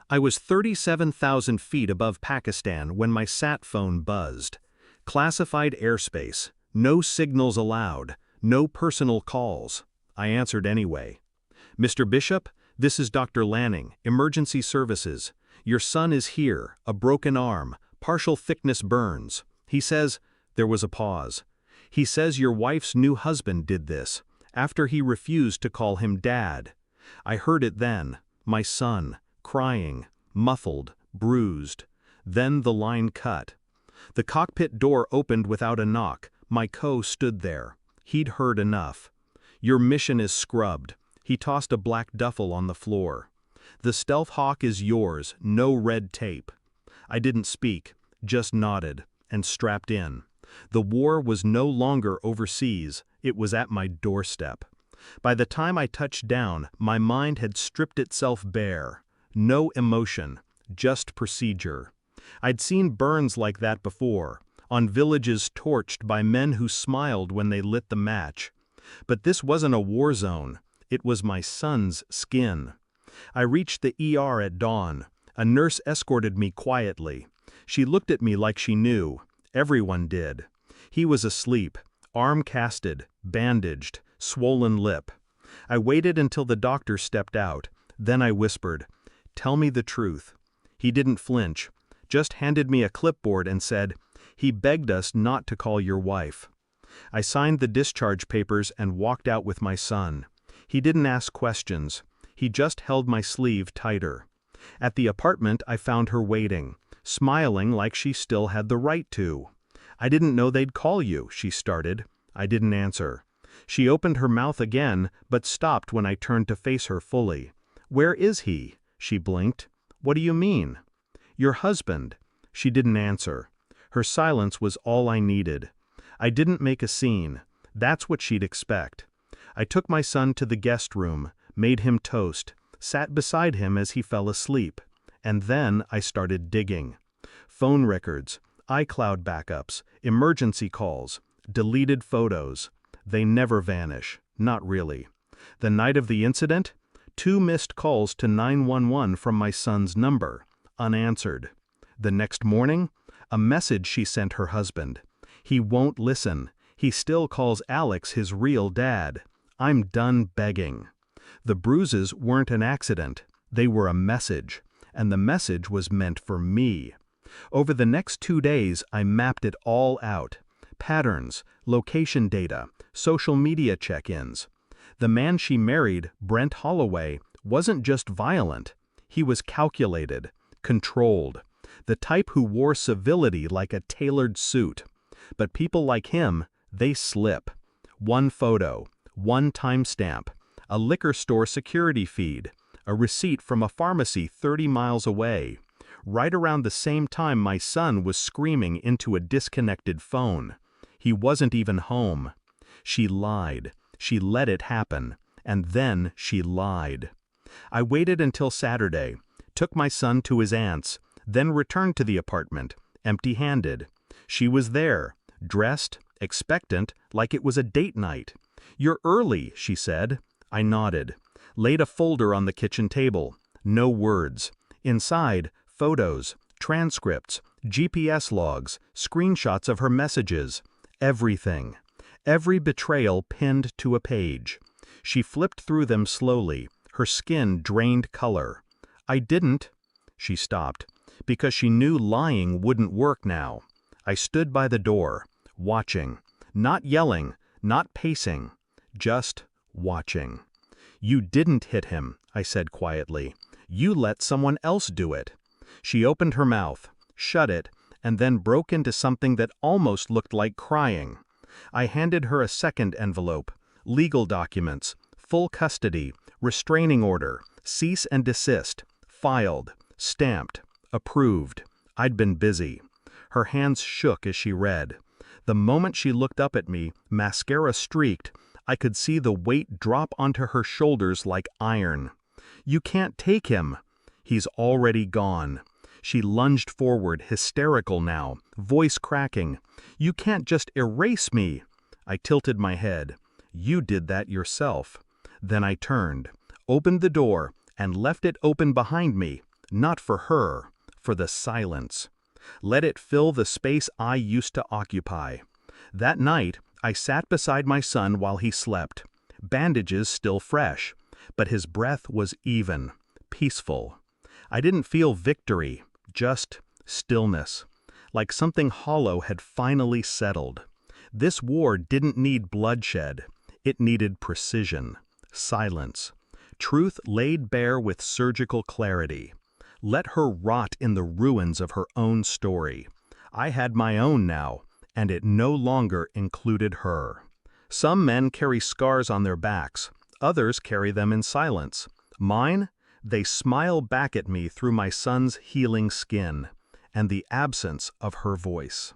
I was 37,000 feet above Pakistan when my sat phone buzzed. Classified airspace, no signals allowed, no personal calls. I answered anyway. "Mr. Bishop, this is Dr. Lanning, Emergency Services. Your son is here, a broken arm, partial thickness burns. He says," there was a pause. "He says your wife's new husband did this, after he refused to call him Dad." I heard it then, my son, crying, muffled, bruised. Then the line cut. The cockpit door opened without a knock. My co stood there. He'd heard enough. "Your mission is scrubbed." He tossed a black duffel on the floor. "The Stealth Hawk is yours, no red tape." I didn't speak, just nodded, and strapped in. The war was no longer overseas, it was at my doorstep. By the time I touched down, my mind had stripped itself bare. No emotion, just procedure. I'd seen burns like that before, on villages torched by men who smiled when they lit the match. But this wasn't a war zone, it was my son's skin. I reached the ER at dawn. A nurse escorted me quietly. She looked at me like she knew. Everyone did. He was asleep, arm casted, bandaged, swollen lip. I waited until the doctor stepped out. Then I whispered, "Tell me the truth." He didn't flinch, just handed me a clipboard and said, "He begged us not to call your wife." I signed the discharge papers and walked out with my son. He didn't ask questions. He just held my sleeve tighter. At the apartment I found her waiting, smiling like she still had the right to. "I didn't know they'd call you," she started. I didn't answer. She opened her mouth again, but stopped when I turned to face her fully. "Where is he?" She blinked. "What do you mean?" "Your husband." She didn't answer. Her silence was all I needed. I didn't make a scene. That's what she'd expect. I took my son to the guest room, made him toast, sat beside him as he fell asleep. And then I started digging. Phone records, iCloud backups, emergency calls, deleted photos. They never vanish, not really. The night of the incident, 2 missed calls to 911 from my son's number, unanswered. The next morning, a message she sent her husband. "He won't listen. He still calls Alex his real dad. I'm done begging." The bruises weren't an accident. They were a message. And the message was meant for me. Over the next 2 days, I mapped it all out. Patterns, location data, social media check-ins. The man she married, Brent Holloway, wasn't just violent. He was calculated, controlled. The type who wore civility like a tailored suit. But people like him, they slip. One photo, one timestamp, a liquor store security feed, a receipt from a pharmacy 30 miles away. Right around the same time my son was screaming into a disconnected phone. He wasn't even home. She lied. She let it happen. And then she lied. I waited until Saturday, took my son to his aunt's, then returned to the apartment, empty-handed. She was there, dressed, expectant, like it was a date night. "You're early," she said. I nodded. Laid a folder on the kitchen table. No words. Inside, photos, transcripts, GPS logs, screenshots of her messages. Everything. Every betrayal pinned to a page. She flipped through them slowly, her skin drained color. "I didn't." She stopped, because she knew lying wouldn't work now. I stood by the door, watching. Not yelling, not pacing. Just watching. "You didn't hit him," I said quietly. "You let someone else do it." She opened her mouth, shut it, and then broke into something that almost looked like crying. I handed her a second envelope. Legal documents, full custody, restraining order, cease and desist, filed, stamped, approved. I'd been busy. Her hands shook as she read. The moment she looked up at me, mascara streaked, I could see the weight drop onto her shoulders like iron. "You can't take him." "He's already gone." She lunged forward, hysterical now, voice cracking. "You can't just erase me." I tilted my head. "You did that yourself." Then I turned, opened the door, and left it open behind me, Not for her, for the silence. Let it fill the space I used to occupy. That night, I sat beside my son while he slept, bandages still fresh, but his breath was even, peaceful. I didn't feel victory, just stillness, like something hollow had finally settled. This war didn't need bloodshed, it needed precision, silence, truth laid bare with surgical clarity. Let her rot in the ruins of her own story. I had my own now, and it no longer included her. Some men carry scars on their backs, others carry them in silence. Mine? They smile back at me through my son's healing skin, and the absence of her voice.